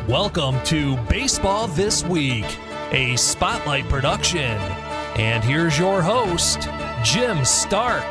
Welcome to Baseball This Week, a Spotlight production. And here's your host, Jim Stark.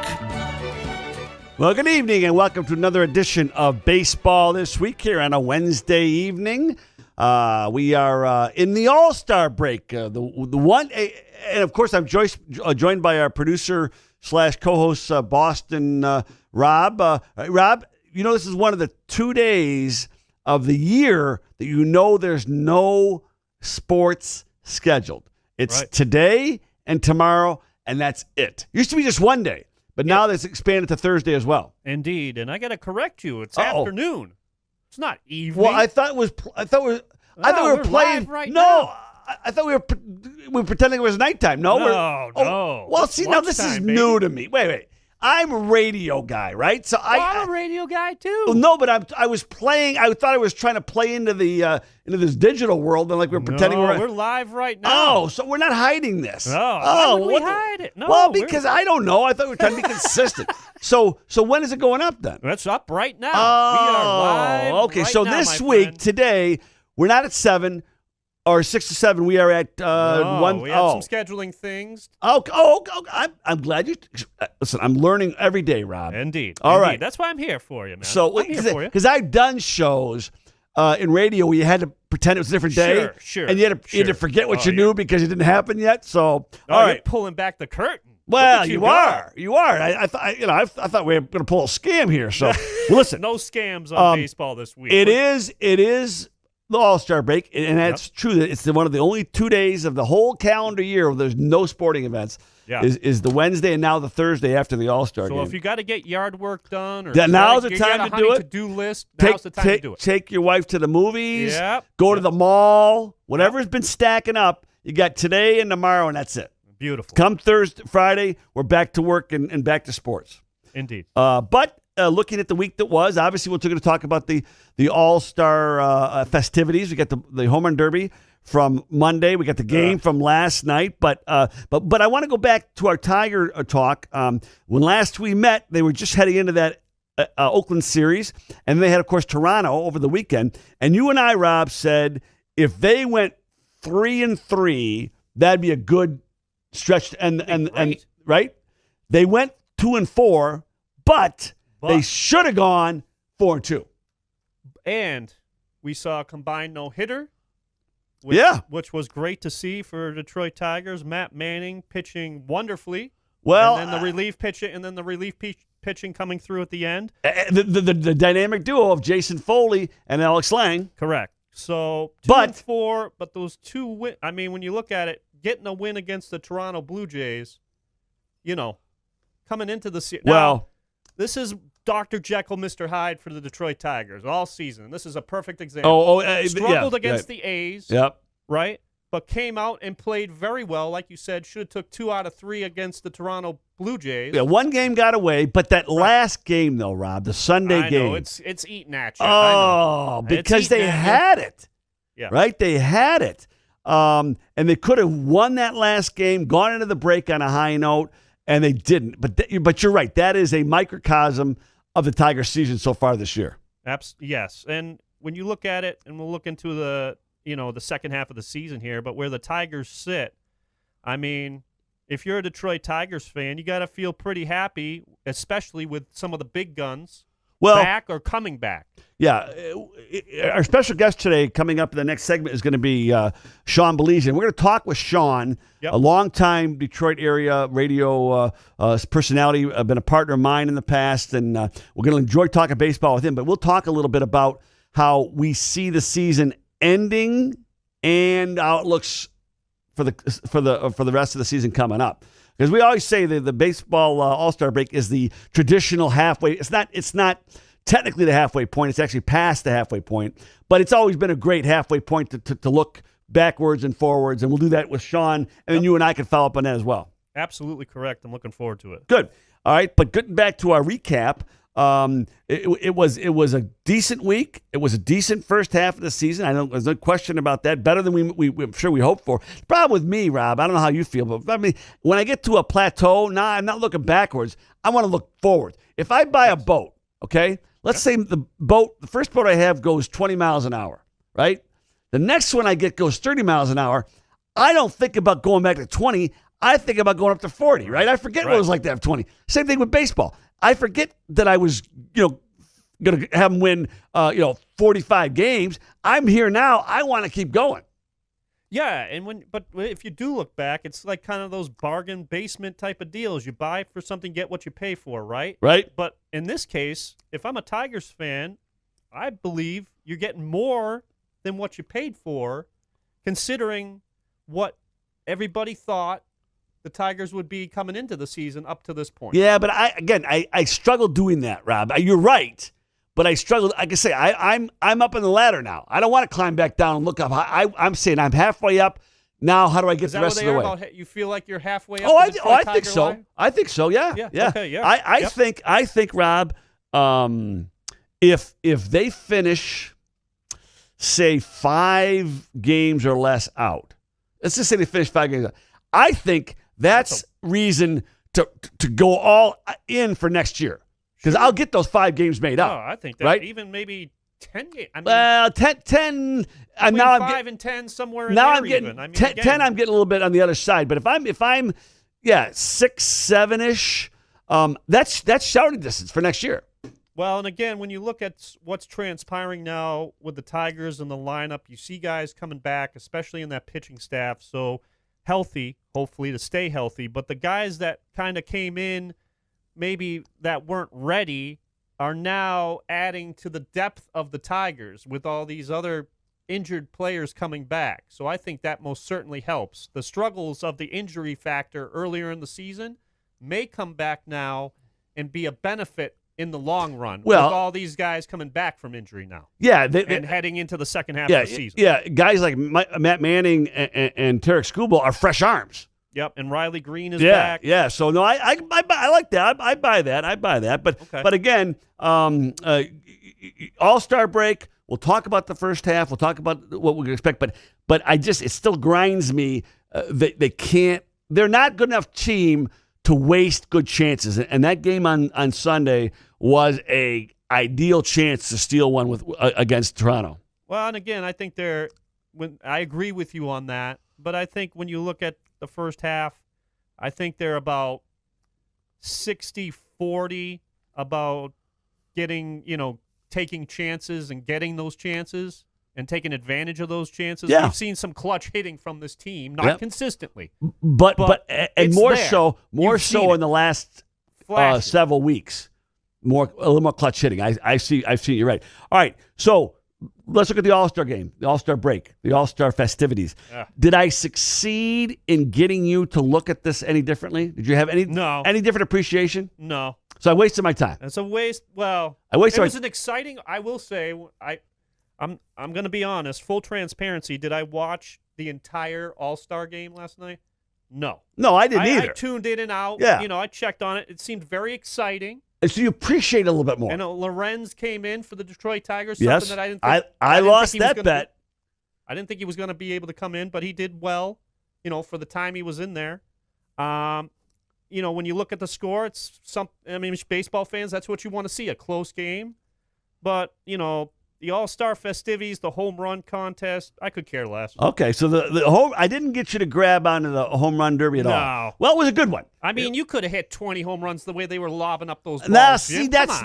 Well, good evening and welcome to another edition of Baseball This Week here on a Wednesday evening. We are in the All-Star break. The one, and of course, I'm joined by our producer slash co-host, Boston Rob. Rob, you know this is one of the 2 days of the year that you know there's no sports scheduled. It's right. Today and tomorrow, and that's it. Used to be just one day, but now that's expanded to Thursday as well. Indeed, and I got to correct you. It's Uh-oh. afternoon. It's not evening. Well, I thought we were playing. live right no, now. I thought we were pretending it was nighttime. No, No. Well, It's see, now this is lunchtime, new baby. to me. Wait. I'm a radio guy, right? So I'm a radio guy too. Well, no, but I was playing. I thought I was trying to play into this digital world, and like we're pretending we're live right now. Oh, so we're not hiding this. Why would we hide it? No, well, because I don't know. I thought we were trying to be consistent. So when is it going up then? That's up right now. Oh, we are live. okay. right So now, this my week, friend. today, we're not at 7 or 6 to 7. We are at 1. We have some scheduling things. I'm glad you listen. I'm learning every day, Rob. Indeed. All right. That's why I'm here for you, man. So I'm here for you. because I've done shows in radio where you had to pretend it was a different day, Sure. and you had to forget what you knew because it didn't happen yet. So all you're right. pulling back the curtain. Well, Look at you go. are. You are. I thought we were going to pull a scam here. So listen, No scams on baseball this week. It is the All-Star break, and that's true. That it's one of the only 2 days of the whole calendar year where there's no sporting events. Yeah. Is the Wednesday and now the Thursday after the All-Star game. So if you got to get yard work done, or now's the you time got a to do it. to-do list. Now's the time to do it. Take your wife to the movies. Yep. Go to the mall. Whatever's been stacking up, you got today and tomorrow, and that's it. Beautiful. Come Thursday, Friday, we're back to work and back to sports. Indeed. But looking at the week that was, obviously we're going to talk about the All-Star festivities. We got the Home Run Derby from Monday. We got the game from last night. But I want to go back to our Tiger talk. When last we met, they were just heading into that Oakland series, and they had, of course, Toronto over the weekend. And you and I, Rob, said if they went 3-3, that'd be a good stretch. And right, they went 2-4, but they should have gone 4-2. And we saw a combined no-hitter. Which was great to see for Detroit Tigers. Matt Manning pitching wonderfully. Well, and then the relief pitching coming through at the end. The dynamic duo of Jason Foley and Alex Lang. Correct. So 2-4, but those two win. I mean, when you look at it, getting a win against the Toronto Blue Jays, coming into the season. Well, this is Dr. Jekyll, Mr. Hyde for the Detroit Tigers all season. This is a perfect example. Struggled against the A's, right? But came out and played very well, like you said. Should have took 2 out of 3 against the Toronto Blue Jays. Yeah, one game got away, but that last game, though, Rob, the Sunday game. I know, it's eating at you. Oh, because they had it. Yeah. Right? They had it. And they could have won that last game, gone into the break on a high note, and they didn't. But you're right. That is a microcosm of the Tiger season so far this year. Yes. And when you look at it, and we'll look into the second half of the season here, but where the Tigers sit, I mean, if you're a Detroit Tigers fan, you got to feel pretty happy, especially with some of the big guns back or coming back. Yeah. Our special guest today coming up in the next segment is going to be Sean Belize. We're going to talk with Sean, a longtime Detroit area radio personality, been a partner of mine in the past, and we're going to enjoy talking baseball with him. But we'll talk a little bit about how we see the season ending and outlooks for the rest of the season coming up. Because we always say that the baseball All-Star break is the traditional halfway. It's not technically the halfway point. It's actually past the halfway point. But it's always been a great halfway point to look backwards and forwards. And we'll do that with Sean. And then you and I can follow up on that as well. Absolutely correct. I'm looking forward to it. Good. All right. But getting back to our recap, it was a decent week. It was a decent first half of the season. I know there's no question about that. Better than I'm sure we hoped for. The problem with me, Rob, I don't know how you feel, but I mean, when I get to a plateau, I'm not looking backwards. I want to look forward. If I buy a boat, okay, let's say the first boat I have goes 20 miles an hour, right? The next one I get goes 30 miles an hour. I don't think about going back to 20. I think about going up to 40, right? I forget what it was like to have 20. Same thing with baseball. I forget that I was, going to have them win, 45 games. I'm here now. I want to keep going. Yeah, but if you do look back, it's like kind of those bargain basement type of deals. You buy for something, get what you pay for, right? Right. But in this case, if I'm a Tigers fan, I believe you're getting more than what you paid for, considering what everybody thought the Tigers would be coming into the season up to this point. Yeah, but I struggle doing that, Rob. You're right, but I struggle. Like I say, I'm up on the ladder now. I don't want to climb back down and look up. I'm saying I'm halfway up now. How do I get the rest of the way? About, you feel like you're halfway up? I think so. Line? I think so. Yeah. Okay, yeah. I think Rob, if they finish, say 5 games or less out. Let's just say they finish 5 games out. I think that's reason to go all in for next year because I'll get those 5 games made up. Oh, I think that right? even maybe 10 games. I mean, well, 10 and now 5 and 10 somewhere. Now in there I'm getting even. I mean, 10. I'm getting a little bit on the other side, but if I'm 6-7ish, that's shouting distance for next year. Well, and again, when you look at what's transpiring now with the Tigers and the lineup, you see guys coming back, especially in that pitching staff. So healthy, hopefully to stay healthy. But the guys that kind of came in, maybe that weren't ready, are now adding to the depth of the Tigers with all these other injured players coming back. So I think that most certainly helps. The struggles of the injury factor earlier in the season may come back now and be a benefit in the long run, with all these guys coming back from injury now. Yeah. And heading into the second half of the season. Yeah, guys like Matt Manning and Tarek Skubal are fresh arms. Yep, and Riley Green is back. Yeah, so no, I like that. I buy that. But again, All-Star break, we'll talk about the first half. We'll talk about what we can expect. But it still grinds me. They're not good enough team to waste good chances. And that game on Sunday was a ideal chance to steal one against Toronto. Well, and again, I think I agree with you on that. But I think when you look at the first half, I think they're about 60-40 about taking chances and getting those chances and taking advantage of those chances. Yeah. We've seen some clutch hitting from this team, not consistently. But more there. so in the last several weeks. A little more clutch hitting. I've seen you're right. All right, so let's look at the All-Star game, the All-Star break, the All-Star festivities. Yeah. Did I succeed in getting you to look at this any differently? Did you have any different appreciation? No. So I wasted my time. It's a waste. Well, it was an exciting. I will say, I'm going to be honest. Full transparency. Did I watch the entire All-Star game last night? No. No, I didn't either. I tuned in and out. Yeah. I checked on it. It seemed very exciting. And so you appreciate it a little bit more. And Lorenz came in for the Detroit Tigers. Yes. Something that I didn't think. I lost that bet. I didn't think he was going to be able to come in, but he did well, for the time he was in there. When you look at the score, baseball fans, that's what you want to see, a close game. But, the All-Star festivities, the home run contest, I could care less. Okay, so the home, I didn't get you to grab onto the home run derby at all. No. Well, it was a good one. I mean, you could have hit 20 home runs the way they were lobbing up those balls. Now, see, that's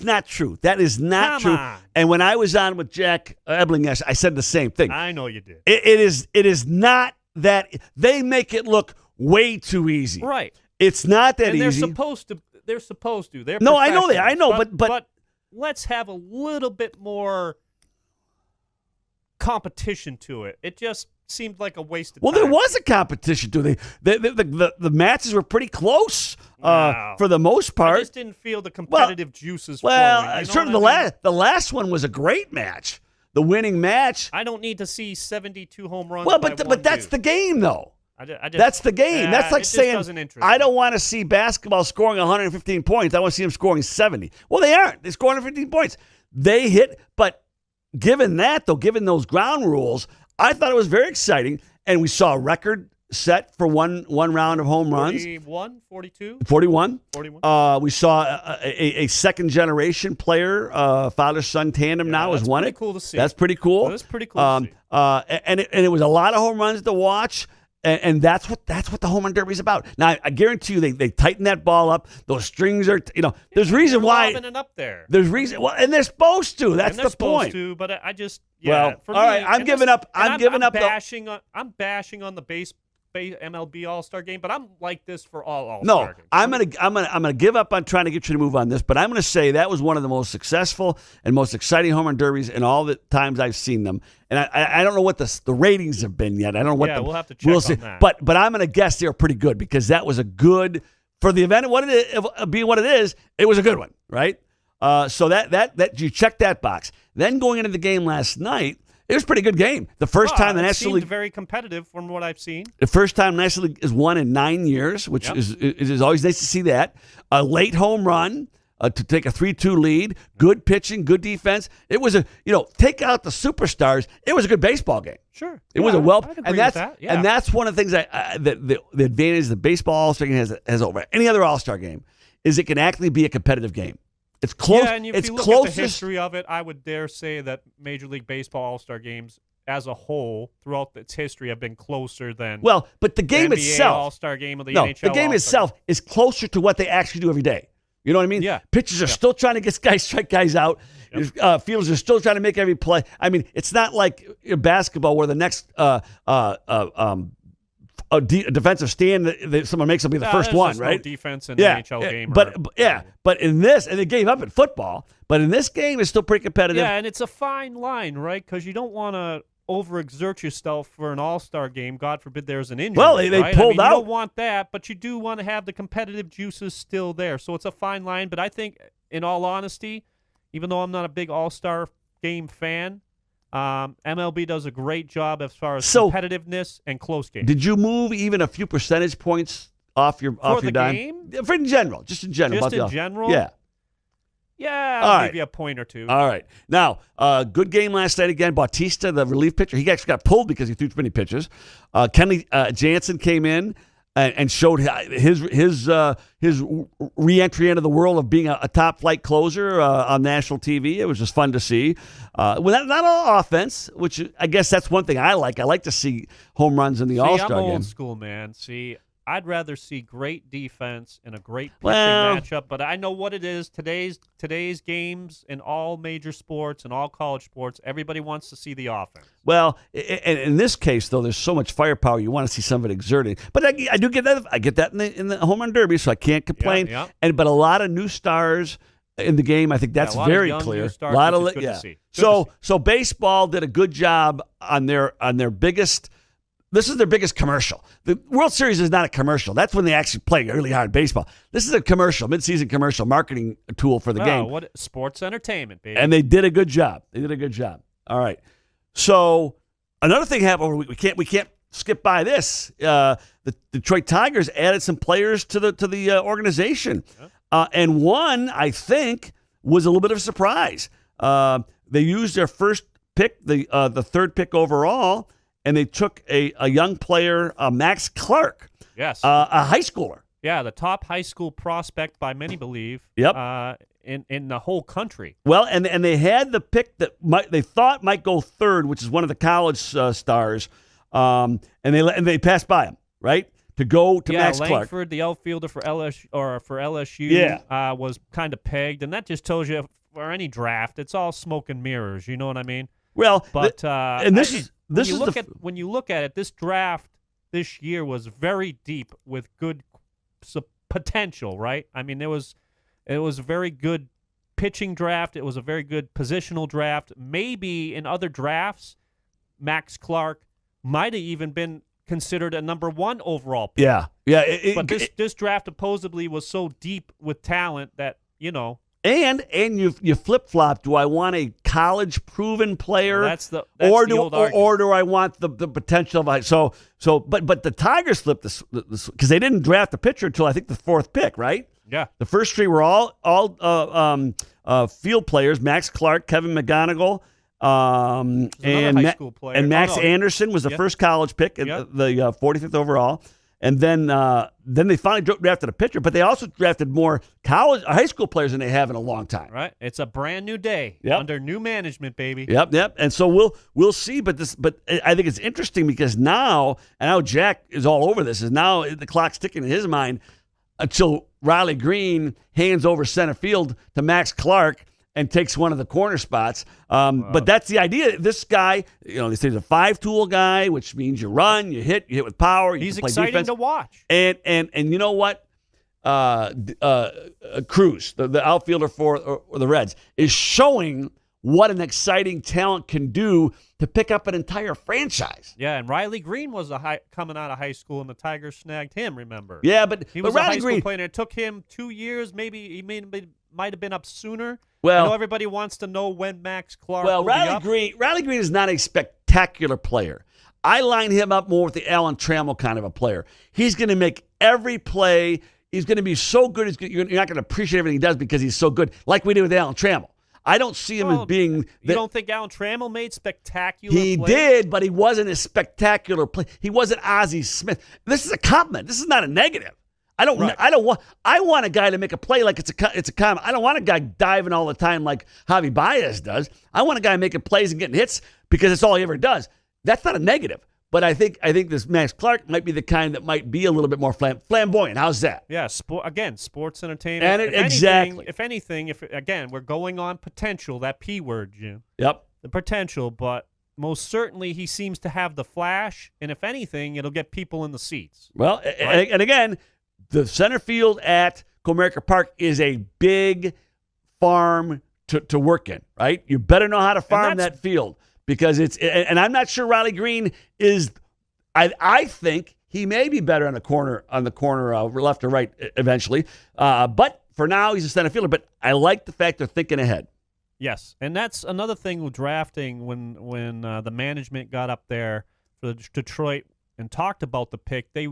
not true. That is not true. On. And when I was on with Jack Ebling, I said the same thing. I know you did. It is not that they make it look way too easy. Right. It's not that and easy. They're supposed to. They're no, I know that. I know, but let's have a little bit more competition to it. It just seemed like a waste of time. Well, there was a competition to it. The matches were pretty close for the most part. I just didn't feel the competitive juices flowing. Well, certainly the last one was a great match. The winning match. I don't need to see 72 home runs. Well, but that's the game, though. That's the game. That's like saying I don't want to see basketball scoring 115 points. I want to see them scoring 70. Well, they aren't. They score 115 points. They hit. But given those ground rules, I thought it was very exciting. And we saw record set for one round of home runs. 41, 42? 41. 41. We saw a second-generation player, father-son tandem now has won it. That's pretty cool to see. That's pretty cool. That's pretty cool to see. And it was a lot of home runs to watch. And that's what the home run derby is about. Now I guarantee you they tighten that ball up. Those strings are there's reason why lobbing it up there. There's reason and they're supposed to. That's and they're the point. Supposed to, but I just for all right. I'm giving up. I'm bashing on the base MLB All-Star game, but I'm like this for all All-Star No, games. I'm gonna give up on trying to get you to move on this, but I'm gonna say that was one of the most successful and most exciting home run derbies in all the times I've seen them. And I don't know what the ratings have been yet. I don't know what we'll have to check on that. But I'm gonna guess they're pretty good because that was a good for the event. What it is, being what it is, it was a good one, right? So that you check that box. Then going into the game last night. It was a pretty good game. The first time the National League very competitive from what I've seen. The first time the National League is won in 9 years, which is always nice to see that. A late home run to take a 3-2 lead. Good pitching, good defense. It was take out the superstars. It was a good baseball game. Sure, it was a and that's one of the things the advantage the baseball All-Star game has over any other All-Star game is it can actually be a competitive game. It's close. Yeah, and if you look at the history of it, I would dare say that Major League Baseball All-Star games as a whole throughout its history have been closer than but the game NBA itself, All-Star game of the NHL. The game itself is closer to what they actually do every day. You know what I mean? Yeah. Pitchers are still trying to get guys, strike guys out. Yep. Fielders are still trying to make every play. I mean, it's not like basketball where the next a defensive stand someone makes will be the first one, right? No defense in the NHL game. But in this, and they gave up in football, but in this game, it's still pretty competitive. Yeah, and it's a fine line, right? Because you don't want to overexert yourself for an All-Star game. God forbid there's an injury. Well, they pulled out. You don't want that, but you do want to have the competitive juices still there. So it's a fine line. But I think, in all honesty, even though I'm not a big All-Star game fan, MLB does a great job as far as competitiveness and close games. Did you move even a few percentage points off your dime? Game? For in general, just in general. Just in general? Yeah. Yeah, I'll give you a point or two. All right. Now, good game last night again. Bautista, the relief pitcher, he actually got pulled because he threw too many pitches. Kenley Jansen came in and showed his re-entry into the world of being a top-flight closer on national TV. It was just fun to see. Not all offense, which I guess that's one thing I like. I like to see home runs in the All-Star game. I'm old school, man. See, I'd rather see great defense and a great pitching matchup, but I know what it is. Today's games in all major sports and all college sports, everybody wants to see the offense. Well, in this case, though, there's so much firepower. You want to see some of it exerted. But I do get that. I get that in the home run derby, so I can't complain. Yeah. But a lot of new stars in the game. I think that's very clear. A lot of good to see. So baseball did a good job on their biggest. This is their biggest commercial. The World Series is not a commercial. That's when they actually play really hard baseball. This is a commercial, mid-season commercial marketing tool for the game. What sports entertainment, baby. And they did a good job. All right. So another thing happened. We can't skip by this. The Detroit Tigers added some players to the organization, and one I think was a little bit of a surprise. They used their first pick, the third pick overall. And they took a young player, Max Clark. Yes. A high schooler. Yeah, the top high school prospect by many believe. Yep. In the whole country. Well, and they had the pick that they thought might go third, which is one of the college stars. And they passed by him, right? To go to Max Clark. Langford, the outfielder for LSU, was kind of pegged, and that just tells you for any draft, it's all smoke and mirrors. You know what I mean? Well, but when you look at it, this draft this year was very deep with good potential, right? I mean, it was a very good pitching draft. It was a very good positional draft. Maybe in other drafts, Max Clark might have even been considered a number 1 overall pick. Yeah. But this draft supposedly was so deep with talent that, you know. And you flip flop. Do I want a college proven player, or do I want the potential of but the Tigers flipped this because they didn't draft the pitcher until I think the 4th pick, right? Yeah. The first 3 were all field players: Max Clark, Kevin McGonigal, And high school player. And Max Anderson was the first college pick, the 45th overall. And then they finally drafted a pitcher, but they also drafted more high school players than they have in a long time. Right, it's a brand new day under new management, baby. Yep. And so we'll see, but I think it's interesting because now, and now Jack is all over this. Is now the clock's ticking in his mind until Riley Green hands over center field to Max Clark and takes one of the corner spots. But that's the idea. This guy, they say he's a 5-tool guy, which means you run, you hit with power. He's can play exciting defense. to watch. And you know what? Cruz, the outfielder for the Reds, is showing what an exciting talent can do to pick up an entire franchise. Yeah, and Riley Green was coming out of high school, and the Tigers snagged him, remember? Yeah, but he was Riley a high Green, school player, and it took him 2 years. Maybe he might have been up sooner. Well, I know everybody wants to know when Max Clark will be up. Riley Green is not a spectacular player. I line him up more with the Alan Trammell kind of a player. He's going to make every play. He's going to be so good. You're not going to appreciate everything he does because he's so good, like we did with Alan Trammell. I don't see him as being. You don't think Alan Trammell made spectacular He plays? did, but he wasn't a spectacular play. He wasn't Ozzie Smith. This is a compliment. This is not a negative. I want a guy to make a play like it's a comment. I don't want a guy diving all the time like Javi Baez does. I want a guy making plays and getting hits because that's all he ever does. That's not a negative. But I think this Max Clark might be the kind that might be a little bit more flamboyant. How's that? Yeah, sports entertainment. And exactly. If anything, we're going on potential, that P word, Jim. Yep. The potential, but most certainly he seems to have the flash, and if anything, it'll get people in the seats. Well, right? And again, the center field at Comerica Park is a big farm to work in, right? You better know how to farm that field because and I'm not sure Riley Green is. I think he may be better on the corner left or right eventually, but for now he's a center fielder. But I like the fact they're thinking ahead. Yes, and that's another thing with drafting. When the management got up there for Detroit and talked about the pick, they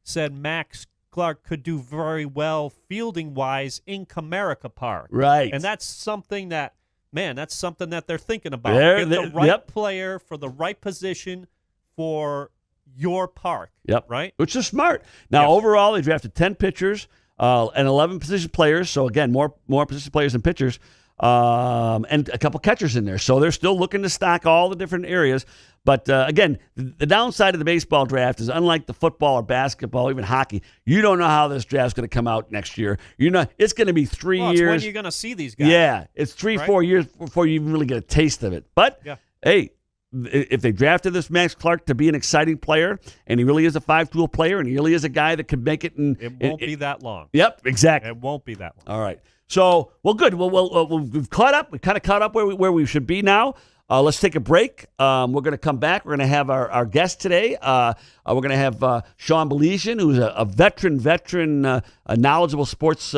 said Max Clark could do very well fielding-wise in Comerica Park. Right. And that's something that they're thinking about. Get the right player for the right position for your park. Yep. Right? Which is smart. Now, overall, they drafted 10 pitchers and 11 position players. So, again, more position players than pitchers. And a couple catchers in there. So they're still looking to stock all the different areas. But, again, the downside of the baseball draft is unlike the football or basketball, even hockey, you don't know how this draft's going to come out next year. It's going to be 3 years. It's when you're going to see these guys. Yeah, it's 4 years before you even really get a taste of it. But, hey, if they drafted this Max Clark to be an exciting player, and he really is a 5-tool player, and he really is a guy that could make it. It won't be that long. Yep, exactly. It won't be that long. All right. So, well, good. We've caught up. We've kind of caught up where we should be now. Let's take a break. We're going to come back. We're going to have our guest today. We're going to have Sean Belizean, who's a veteran, a knowledgeable sports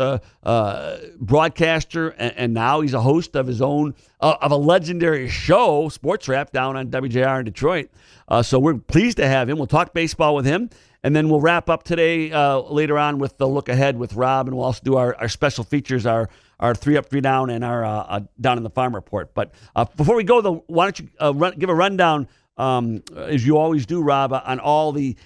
broadcaster, and now he's a host of his own, of a legendary show, Sports Wrap, down on WJR in Detroit. So we're pleased to have him. We'll talk baseball with him. And then we'll wrap up today later on with the look ahead with Rob, and we'll also do our special features, our 3 Up, 3 Down, and our Down in the Farm Report. But before we go, though, why don't you give a rundown, as you always do, Rob, on all the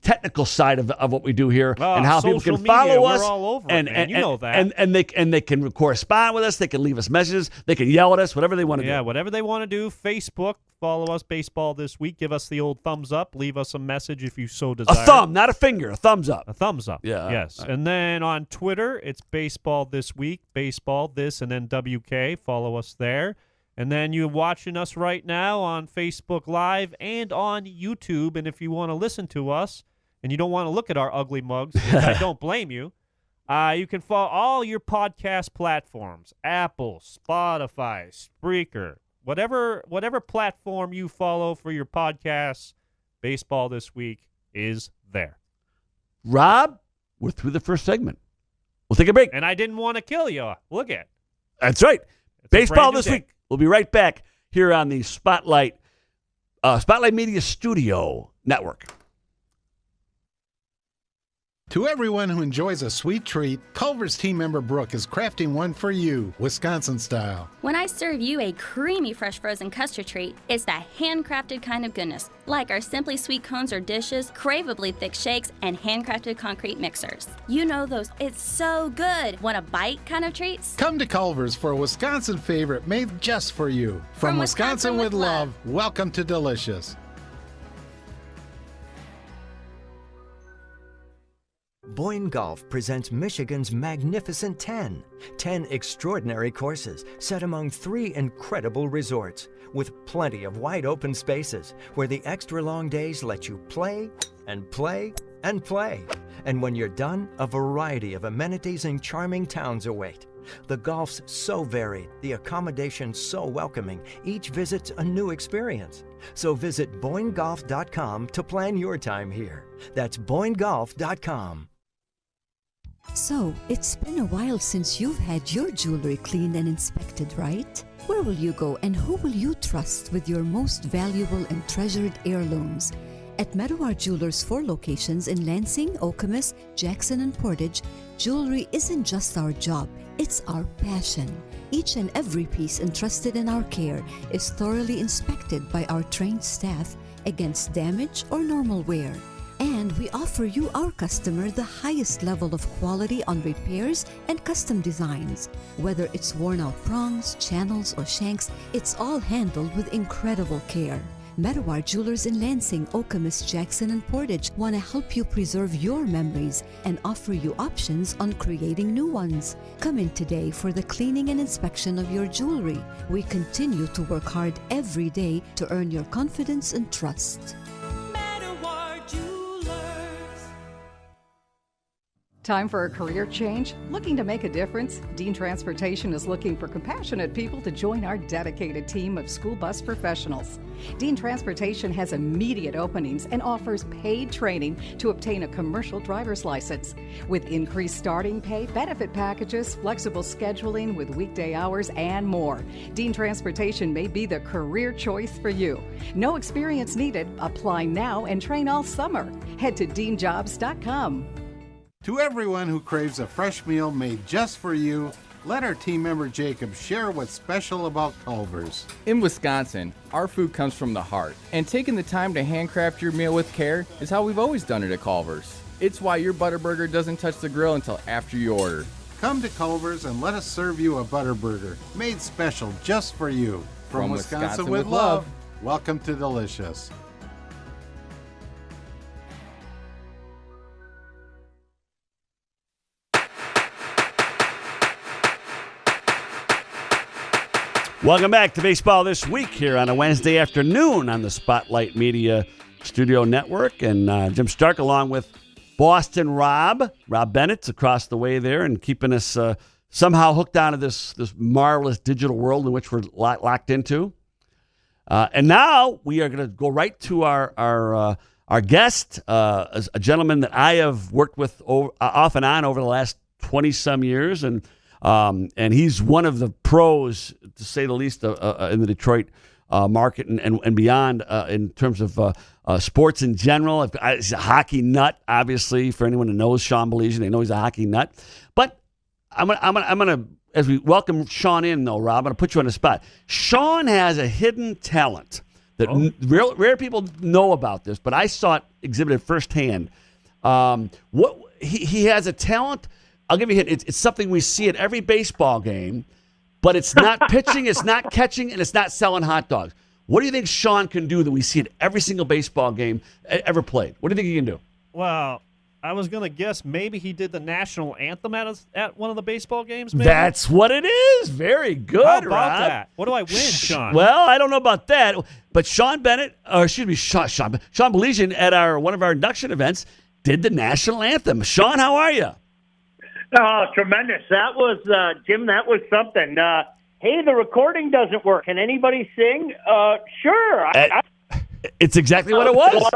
technical side of what we do here and how people can follow us. We're all over it, man. You know that. And they can correspond with us. They can leave us messages. They can yell at us, whatever they want to do. Yeah, whatever they want to do. Facebook, follow us, Baseball This Week. Give us the old thumbs up. Leave us a message if you so desire. A thumb, not a finger. A thumbs up. A thumbs up. Yeah. Yes. And then on Twitter, it's Baseball This Week, Baseball This, and then WK. Follow us there. And then you're watching us right now on Facebook Live and on YouTube. And if you want to listen to us and you don't want to look at our ugly mugs, which I don't blame you, you can follow all your podcast platforms, Apple, Spotify, Spreaker, whatever platform you follow for your podcasts, Baseball This Week is there. Rob, we're through the first segment. We'll take a break. And I didn't want to kill you. Look at. That's right. Baseball This Week. We'll be right back here on the Spotlight Media Studio Network. To everyone who enjoys a sweet treat, Culver's team member Brooke is crafting one for you, Wisconsin style. When I serve you a creamy fresh frozen custard treat, it's that handcrafted kind of goodness, like our Simply Sweet cones or dishes, craveably thick shakes, and handcrafted concrete mixers. You know those, it's so good. Want a bite kind of treats? Come to Culver's for a Wisconsin favorite made just for you. From Wisconsin with love, welcome to Delicious. Boyne Golf presents Michigan's Magnificent 10. 10 extraordinary courses set among 3 incredible resorts with plenty of wide open spaces where the extra long days let you play and play and play. And when you're done, a variety of amenities and charming towns await. The golf's so varied, the accommodations so welcoming, each visit's a new experience. So visit BoyneGolf.com to plan your time here. That's BoyneGolf.com. So, it's been a while since you've had your jewelry cleaned and inspected, right? Where will you go and who will you trust with your most valuable and treasured heirlooms? At Meadowar Jewelers' 4 locations in Lansing, Okemos, Jackson, and Portage, jewelry isn't just our job, it's our passion. Each and every piece entrusted in our care is thoroughly inspected by our trained staff against damage or normal wear. And we offer you, our customer, the highest level of quality on repairs and custom designs. Whether it's worn out prongs, channels, or shanks, it's all handled with incredible care. Meadowar Jewelers in Lansing, Okemos, Jackson, and Portage want to help you preserve your memories and offer you options on creating new ones. Come in today for the cleaning and inspection of your jewelry. We continue to work hard every day to earn your confidence and trust. Time for a career change? Looking to make a difference? Dean Transportation is looking for compassionate people to join our dedicated team of school bus professionals. Dean Transportation has immediate openings and offers paid training to obtain a commercial driver's license. With increased starting pay, benefit packages, flexible scheduling with weekday hours, and more, Dean Transportation may be the career choice for you. No experience needed. Apply now and train all summer. Head to deanjobs.com. To everyone who craves a fresh meal made just for you, let our team member Jacob share what's special about Culver's. In Wisconsin, our food comes from the heart, and taking the time to handcraft your meal with care is how we've always done it at Culver's. It's why your Butterburger doesn't touch the grill until after you order. Come to Culver's and let us serve you a Butterburger made special just for you. From Wisconsin with love, welcome to Delicious. Welcome back to Baseball This Week here on a Wednesday afternoon on the Spotlight Media Studio Network. And Jim Stark along with Boston Rob Bennett across the way there and keeping us somehow hooked onto this marvelous digital world in which we're locked into. And now we are going to go right to our guest, a gentleman that I have worked with off and on over the last 20-some years. And he's one of the pros, to say the least, in the Detroit market and beyond in terms of sports in general. He's a hockey nut, obviously, for anyone who knows Sean Baligian. They know he's a hockey nut. But I'm gonna, as we welcome Sean in, though, Rob, I'm going to put you on the spot. Sean has a hidden talent that rare people know about this, but I saw it exhibited firsthand. He has a talent. I'll give you a hint. It's something we see at every baseball game, but it's not pitching, it's not catching, and it's not selling hot dogs. What do you think Sean can do that we see at every single baseball game ever played? What do you think he can do? Well, I was going to guess maybe he did the national anthem at one of the baseball games, maybe? That's what it is. Very good, How about Rob. that? What do I win, Sean? Well, I don't know about that, but Sean Baligian at one of our induction events did the national anthem. Sean, how are you? Oh, tremendous. That was, Jim, that was something. Hey, the recording doesn't work. Can anybody sing? Sure. It's exactly what it was.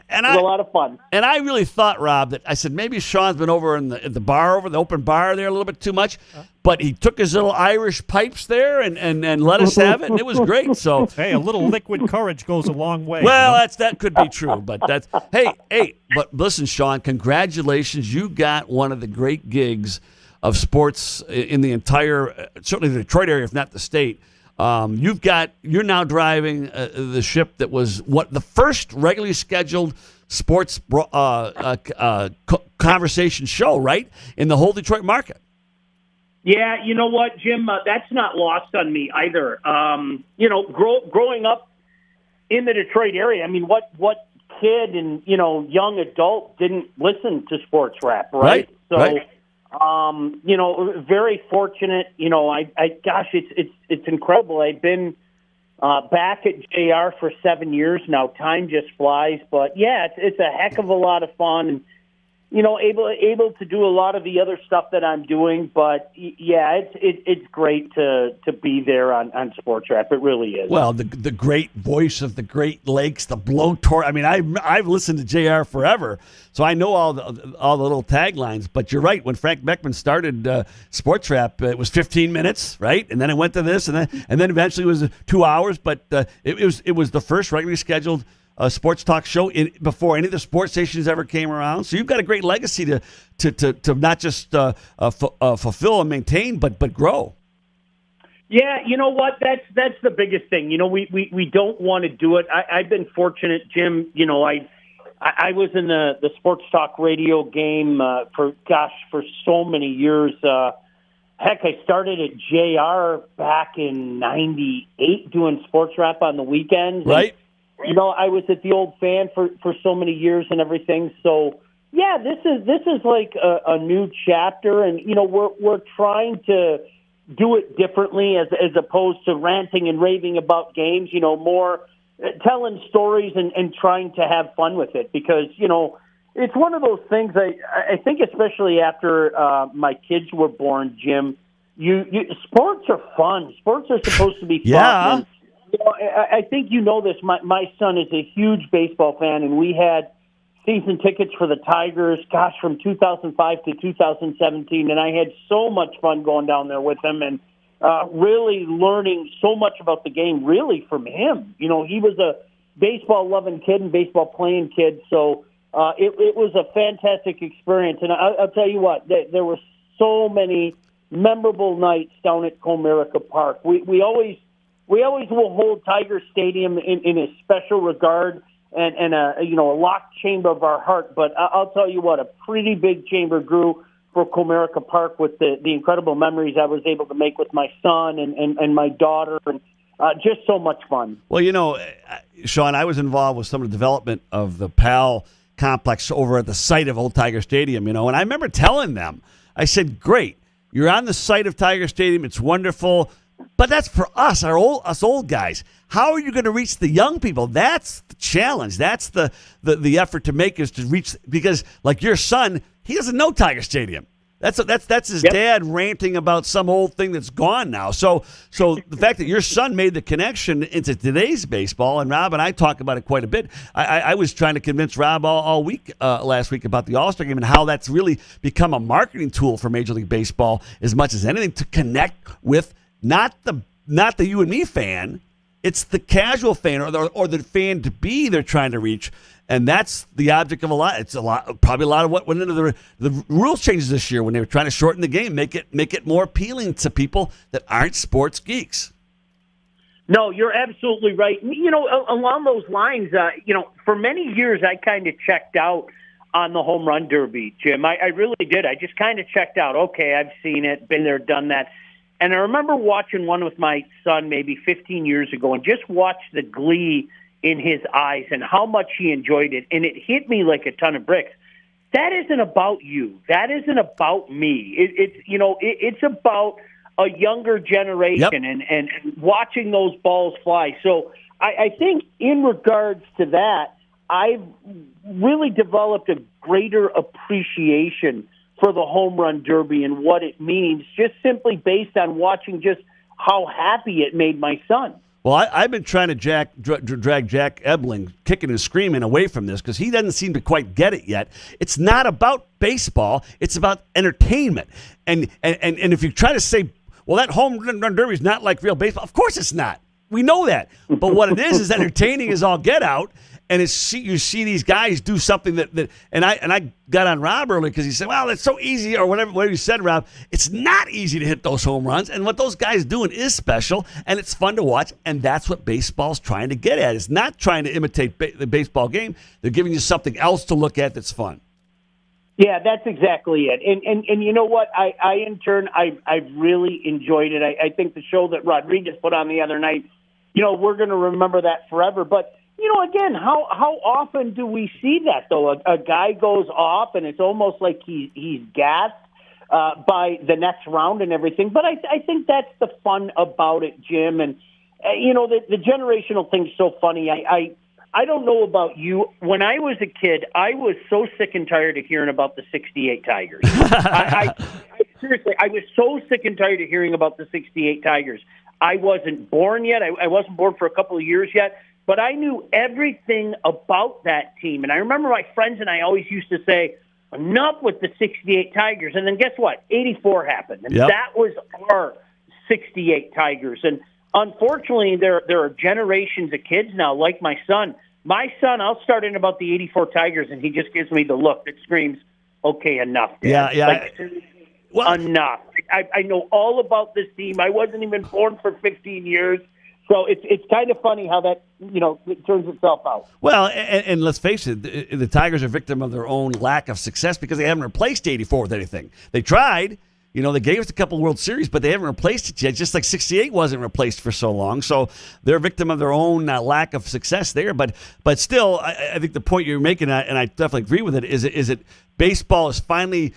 And it was a lot of fun. And I really thought, Rob, that I said maybe Sean's been over in the bar, over the open bar there a little bit too much. But he took his little Irish pipes there and let us have it, and it was great. So hey, a little liquid courage goes a long way. Well, that could be true, but that's hey. But listen, Sean, congratulations! You got one of the great gigs of sports in the entire, certainly the Detroit area, if not the state. You're now driving the ship that was the first regularly scheduled sports conversation show, right, in the whole Detroit market. Yeah, you know what, Jim? That's not lost on me either. Growing up in the Detroit area, I mean, what kid and young adult didn't listen to sports rap, right? So. Right. Very fortunate. Gosh, it's incredible. I've been back at JR for 7 years now. Time just flies, but yeah, it's a heck of a lot of fun, and able to do a lot of the other stuff that I'm doing. But yeah, it's great to be there on Sports Rap. It really is. Well, the great voice of the Great Lakes, the blowtorch. I mean, I've listened to JR forever, so I know all the little taglines. But you're right. When Frank Beckman started Sports Rap, it was 15 minutes, right? And then it went to this, and then eventually it was 2 hours. But it was the first regularly scheduled sports talk show before any of the sports stations ever came around. So you've got a great legacy to not just fulfill and maintain, but grow. Yeah, you know what? That's the biggest thing. We don't want to do it. I've been fortunate, Jim. I was in the sports talk radio game for so many years. Heck, I started at JR back in '98 doing sports rap on the weekends. Right. I was at the Old Fan for so many years and everything. So yeah, this is like a new chapter, and we're trying to do it differently as opposed to ranting and raving about games. More telling stories and trying to have fun with it, because it's one of those things. I think especially after my kids were born, Jim, sports are fun. Sports are supposed to be fun. Yeah. And, I think this. My son is a huge baseball fan, and we had season tickets for the Tigers, from 2005 to 2017, and I had so much fun going down there with him and really learning so much about the game, really, from him. He was a baseball-loving kid and baseball-playing kid, so it was a fantastic experience. And I'll tell you what, there were so many memorable nights down at Comerica Park. We always will hold Tiger Stadium in a special regard and a locked chamber of our heart. But I'll tell you what, a pretty big chamber grew for Comerica Park with the incredible memories I was able to make with my son and my daughter, and just so much fun. Well, Sean, I was involved with some of the development of the PAL complex over at the site of Old Tiger Stadium, and I remember telling them, I said, great, you're on the site of Tiger Stadium, it's wonderful. But that's for us, us old guys. How are you going to reach the young people? That's the challenge. That's the effort to make, is to reach, because like your son, he doesn't know Tiger Stadium. That's his dad ranting about some old thing that's gone now. So the fact that your son made the connection into today's baseball, and Rob and I talk about it quite a bit. I was trying to convince Rob all week last week about the All-Star Game and how that's really become a marketing tool for Major League Baseball as much as anything, to connect with not the you and me fan, it's the casual fan or the fan to be they're trying to reach, and that's the object of a lot. It's probably a lot of what went into the rules changes this year when they were trying to shorten the game, make it more appealing to people that aren't sports geeks. No, you're absolutely right. Along those lines, for many years I kind of checked out on the home run derby, Jim. I really did. I just kind of checked out. Okay, I've seen it, been there, done that. And I remember watching one with my son maybe 15 years ago and just watched the glee in his eyes and how much he enjoyed it. And it hit me like a ton of bricks. That isn't about you. That isn't about me. It's about a younger generation and watching those balls fly. So I think in regards to that, I've really developed a greater appreciation for the home run derby and what it means, just simply based on watching just how happy it made my son. Well, I've been trying to drag Jack Ebling, kicking and screaming, away from this because he doesn't seem to quite get it yet. It's not about baseball; it's about entertainment. And if you try to say, well, that home run derby is not like real baseball, of course it's not. We know that. But what it is entertaining as all get out. And you see these guys do something that and I got on Rob early because he said, well, it's so easy, or whatever you said, Rob. It's not easy to hit those home runs, and what those guys doing is special, and it's fun to watch, and that's what baseball's trying to get at. It's not trying to imitate the baseball game. They're giving you something else to look at that's fun. Yeah, that's exactly it. And you know what? I in turn, I really enjoyed it. I think the show that Rodriguez put on the other night, we're going to remember that forever. But again, how often do we see that, though? A guy goes off, and it's almost like he's gassed by the next round and everything. But I think that's the fun about it, Jim. And, the generational thing's so funny. I don't know about you. When I was a kid, I was so sick and tired of hearing about the 68 Tigers. Seriously, I was so sick and tired of hearing about the 68 Tigers. I wasn't born yet. I wasn't born for a couple of years yet. But I knew everything about that team. And I remember my friends and I always used to say, enough with the 68 Tigers. And then guess what? 84 happened. And that was our 68 Tigers. And unfortunately, there are generations of kids now, like my son. My son, I'll start in about the 84 Tigers, and he just gives me the look that screams, okay, enough, Dad. Yeah. Enough. I know all about this team. I wasn't even born for 15 years. So it's kind of funny how that, it turns itself out. Well, and let's face it, the Tigers are victim of their own lack of success because they haven't replaced 84 with anything. They tried. They gave us a couple World Series, but they haven't replaced it yet, just like 68 wasn't replaced for so long. So they're a victim of their own lack of success there. But still, I think the point you're making, and I definitely agree with it, is that baseball is finally,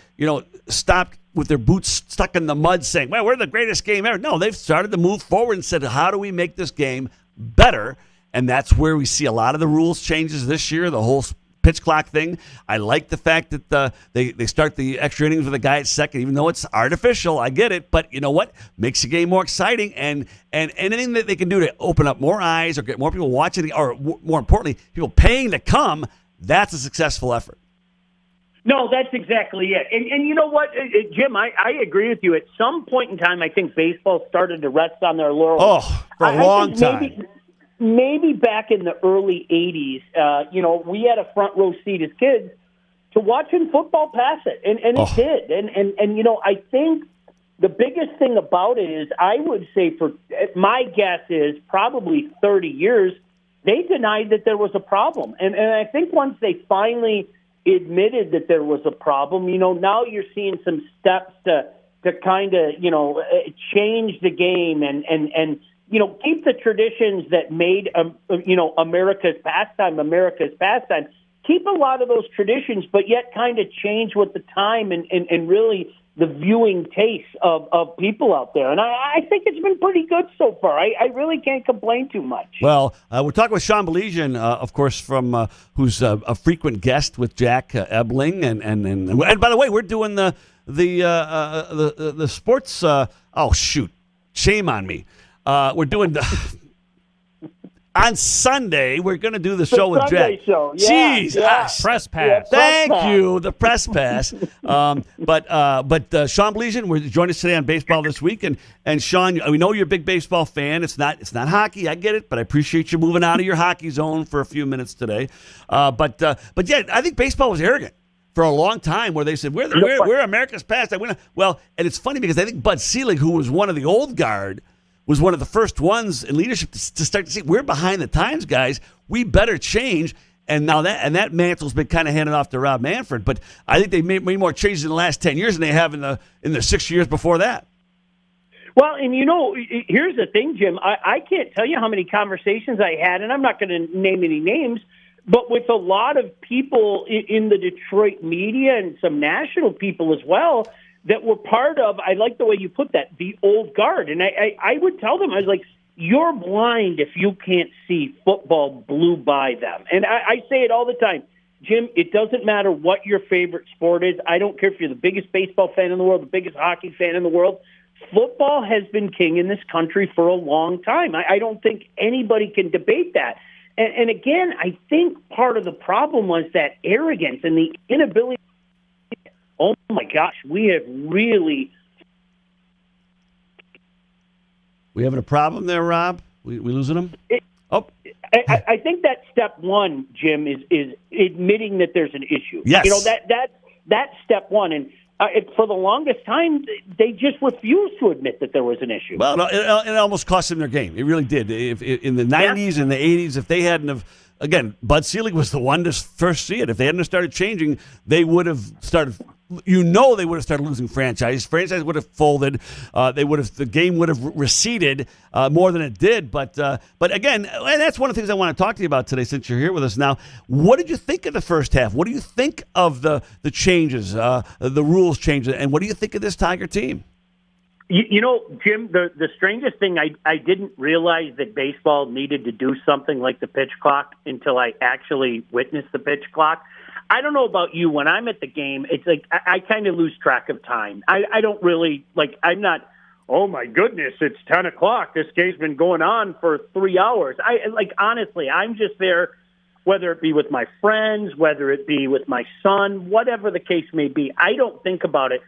stopped with their boots stuck in the mud saying, well, we're the greatest game ever. No, they've started to move forward and said, how do we make this game better? And that's where we see a lot of the rules changes this year, the whole pitch clock thing. I like the fact that they start the extra innings with a guy at second, even though it's artificial. I get it, but you know what? Makes the game more exciting, and anything that they can do to open up more eyes or get more people watching, or more importantly, people paying to come, that's a successful effort. No, that's exactly it. And you know what, Jim, I agree with you. At some point in time, I think baseball started to rest on their laurels. Oh, for a long time. Maybe back in the early 80s, we had a front row seat as kids to watching football pass it, and it did. And I think the biggest thing about it is, I would say, my guess is probably 30 years, they denied that there was a problem. And I think once they finally admitted that there was a problem, now you're seeing some steps to kind of, change the game and keep the traditions that made, America's pastime. Keep a lot of those traditions, but yet kind of change with the time and really the viewing taste of people out there. And I think it's been pretty good so far. I really can't complain too much. Well, we're talking with Sean Baligian, of course, from who's a frequent guest with Jack Ebling, and by the way, we're doing the sports. Shame on me. We're doing on Sunday. We're going to do the show with Jack. Show. Jeez, press pass. Thank you, the press pass. But Sean Baligian, we're joining us today on Baseball This Week, and Sean, we know you're a big baseball fan. It's not hockey, I get it, but I appreciate you moving out of your hockey zone for a few minutes today. But yeah, I think baseball was arrogant for a long time, where they said we're America's pastime. Well, and it's funny because I think Bud Selig, who was one of the old guard, was one of the first ones in leadership to start to see we're behind the times, guys. We better change. And now that mantle's been kind of handed off to Rob Manfred. But I think they made more changes in the last 10 years than they have in the 6 years before that. Well, and here's the thing, Jim. I can't tell you how many conversations I had, and I'm not going to name any names, but with a lot of people in the Detroit media and some national people as well, that were part of, I like the way you put that, the old guard. And I would tell them, I was like, you're blind if you can't see football blew by them. And I say it all the time. Jim, it doesn't matter what your favorite sport is. I don't care if you're the biggest baseball fan in the world, the biggest hockey fan in the world. football has been king in this country for a long time. I don't think anybody can debate that. And again, I think part of the problem was that arrogance and the inability. Oh my gosh, we have really. We having a problem there, Rob? We losing him? I think that step one, Jim, is admitting that there's an issue. Yes. That's step one. And for the longest time, they just refused to admit that there was an issue. Well, it almost cost them their game. It really did. If in the 90s and the 80s, if they hadn't have, again, Bud Selig was the one to first see it. If they hadn't have started changing, they would have started. They would have started losing franchise. Franchise would have folded. The game would have receded more than it did. But again, and that's one of the things I want to talk to you about today, since you're here with us now. What did you think of the first half? What do you think of the changes, the rules changes, and what do you think of this Tiger team? You know, Jim, the strangest thing, I didn't realize that baseball needed to do something like the pitch clock until I actually witnessed the pitch clock. I don't know about you. When I'm at the game, it's like I kind of lose track of time. I don't really, I'm not, oh my goodness, it's 10 o'clock. This game's been going on for 3 hours. Honestly, I'm just there, whether it be with my friends, whether it be with my son, whatever the case may be. I don't think about it.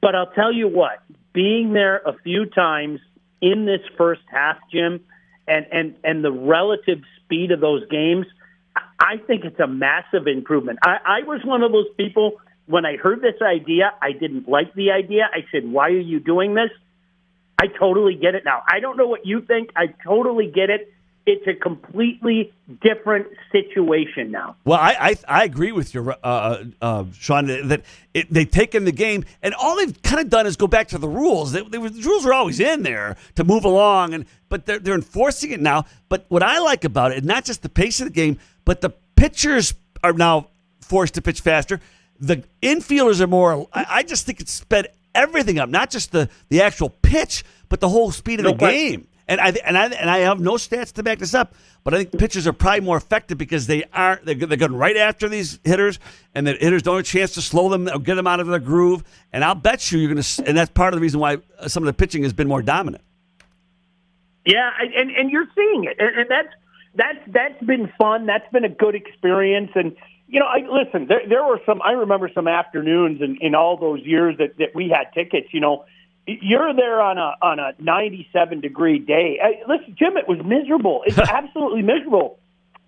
But I'll tell you what, being there a few times in this first half, Jim, and the relative speed of those games, I think it's a massive improvement. I was one of those people, when I heard this idea, I didn't like the idea. I said, why are you doing this? I totally get it now. I don't know what you think. I totally get it. It's a completely different situation now. Well, I agree with you, Sean, that they've taken the game, and all they've kind of done is go back to the rules. The rules are always in there to move along, but they're enforcing it now. But what I like about it is not just the pace of the game, but the pitchers are now forced to pitch faster. The infielders are more. I just think it's sped everything up, not just the actual pitch, but the whole speed of the game. And I have no stats to back this up, but I think pitchers are probably more effective because they're going right after these hitters, and the hitters don't have a chance to slow them or get them out of their groove. And I'll bet you're going to, and that's part of the reason why some of the pitching has been more dominant. Yeah, and you're seeing it, and that's been fun. That's been a good experience, and listen, there were some. I remember some afternoons in all those years that we had tickets. You're there on a 97-degree day. Listen, Jim, it was miserable. It's absolutely miserable.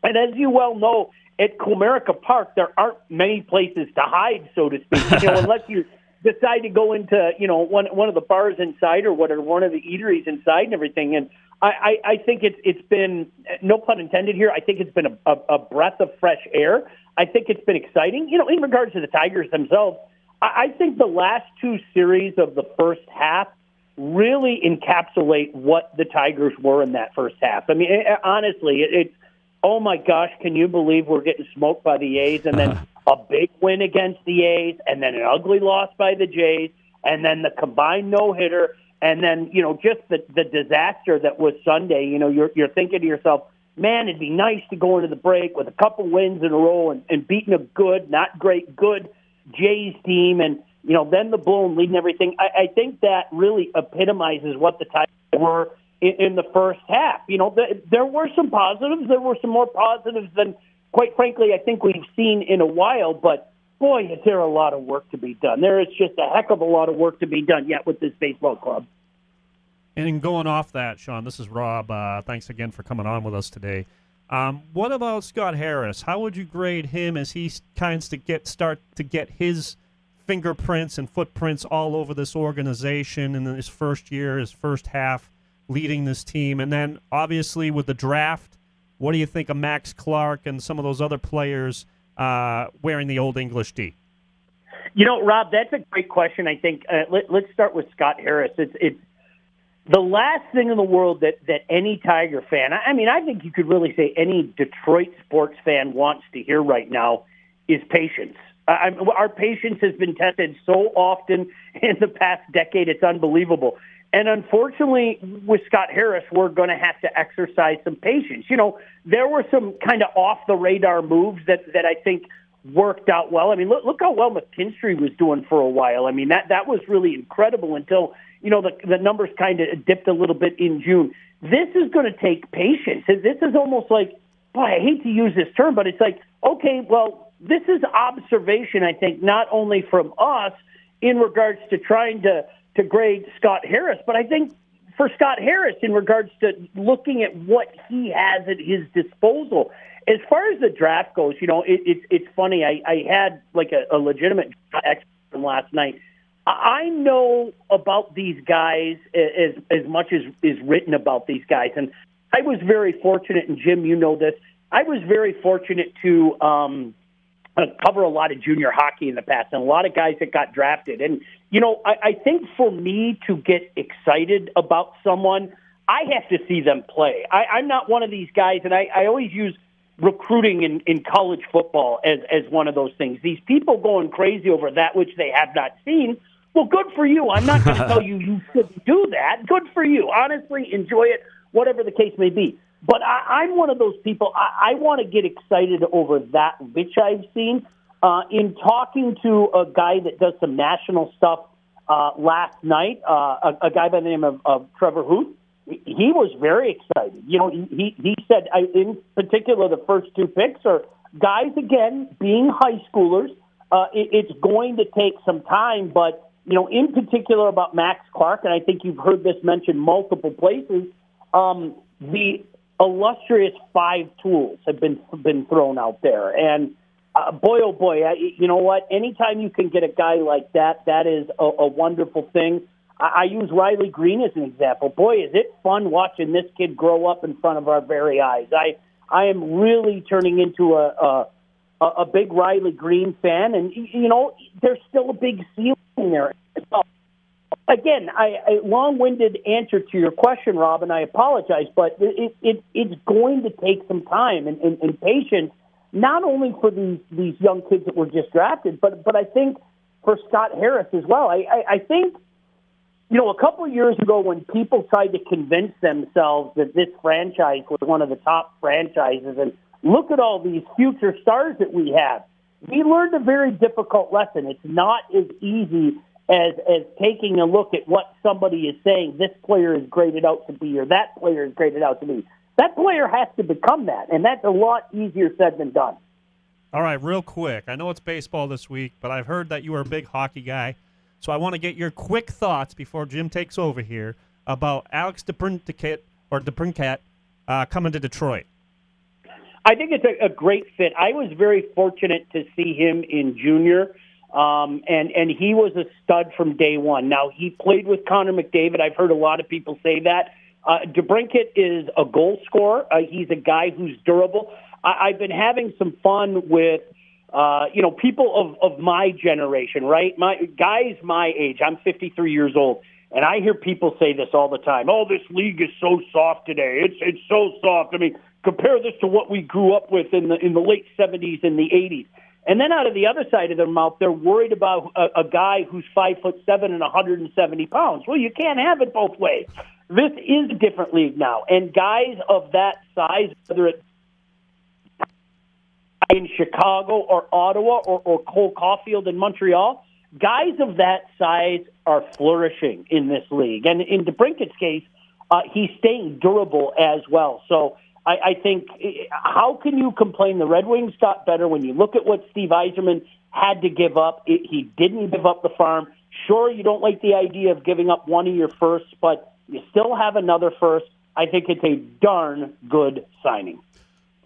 And as you well know, at Comerica Park, there aren't many places to hide, so to speak. Unless you decide to go into one of the bars inside or whatever, one of the eateries inside and everything. And I think it's been, no pun intended here, I think it's been a breath of fresh air. I think it's been exciting. In regards to the Tigers themselves, I think the last two series of the first half really encapsulate what the Tigers were in that first half. I mean, honestly, it's, oh my gosh, can you believe we're getting smoked by the A's, and then a big win against the A's, and then an ugly loss by the Jays, and then the combined no-hitter, and then, just the disaster that was Sunday. You're thinking to yourself, man, it'd be nice to go into the break with a couple wins in a row and beating a good, not great, good Jays team, and then the Bulls leading everything. I think that really epitomizes what the Tigers were in the first half. There were some positives. There were some more positives than, quite frankly, I think we've seen in a while. But boy, is there a lot of work to be done. There is just a heck of a lot of work to be done yet with this baseball club. And going off that, Sean, this is Rob. Thanks again for coming on with us today. What about Scott Harris? How would you grade him as he start to get his fingerprints and footprints all over this organization in his first year, his first half, leading this team? And then, obviously, with the draft, what do you think of Max Clark and some of those other players wearing the Old English D? Rob, that's a great question. I think let's start with Scott Harris. It's the last thing in the world that any Tiger fan, I think you could really say any Detroit sports fan wants to hear right now is patience. Our patience has been tested so often in the past decade, it's unbelievable. And unfortunately, with Scott Harris, we're going to have to exercise some patience. There were some kind of off-the-radar moves that I think worked out well. Look how well McKinstry was doing for a while. That was really incredible until the numbers kind of dipped a little bit in June. This is going to take patience. This is almost like, boy, I hate to use this term, but it's like, okay, well, this is observation, I think, not only from us in regards to trying to grade Scott Harris, but I think for Scott Harris in regards to looking at what he has at his disposal. As far as the draft goes, it's funny. I had like a legitimate expert last night. I know about these guys as much as is written about these guys. And I was very fortunate, and Jim, you know this, I was very fortunate to cover a lot of junior hockey in the past and a lot of guys that got drafted. And, I think for me to get excited about someone, I have to see them play. I'm not one of these guys, and I always use recruiting in college football as one of those things. These people going crazy over that which they have not seen. Well, good for you. I'm not going to tell you shouldn't do that. Good for you. Honestly, enjoy it, whatever the case may be. But I'm one of those people, I want to get excited over that which I've seen. In talking to a guy that does some national stuff last night, a guy by the name of Trevor Huth, he was very excited. He said, in particular, the first two picks are guys, again, being high schoolers. It's going to take some time, but, in particular about Max Clark, and I think you've heard this mentioned multiple places, the illustrious 5 tools have been thrown out there. And boy, oh boy, you know what? Anytime you can get a guy like that, that is a wonderful thing. I use Riley Green as an example. Boy, is it fun watching this kid grow up in front of our very eyes. I am really turning into a big Riley Green fan, and, there's still a big ceiling there. Again, a long-winded answer to your question, Rob, and I apologize, but it's going to take some time and patience, not only for these young kids that were just drafted, but I think for Scott Harris as well. I think, a couple of years ago when people tried to convince themselves that this franchise was one of the top franchises, and look at all these future stars that we have, we learned a very difficult lesson. It's not as easy as taking a look at what somebody is saying, this player is graded out to be, or that player is graded out to be. That player has to become that, and that's a lot easier said than done. All right, real quick. I know it's baseball this week, but I've heard that you are a big hockey guy, so I want to get your quick thoughts before Jim takes over here about Alex DeBrincat coming to Detroit. I think it's a great fit. I was very fortunate to see him in junior. And he was a stud from day one. Now, he played with Connor McDavid. I've heard a lot of people say that. DeBrincat is a goal scorer. He's a guy who's durable. I've been having some fun with, people of my generation, right? Guys my age. I'm 53 years old. And I hear people say this all the time. Oh, this league is so soft today. It's so soft. I mean, compare this to what we grew up with in the late 70s and the 80s. And then out of the other side of their mouth, they're worried about a guy who's 5'7" and 170 pounds. Well, you can't have it both ways. This is a different league now. And guys of that size, whether it's in Chicago or Ottawa or Cole Caulfield in Montreal, guys of that size are flourishing in this league. And in DeBrincat's case, he's staying durable as well. So I think, how can you complain? The Red Wings got better when you look at what Steve Yzerman had to give up. He didn't give up the farm. Sure, you don't like the idea of giving up one of your firsts, but you still have another first. I think it's a darn good signing.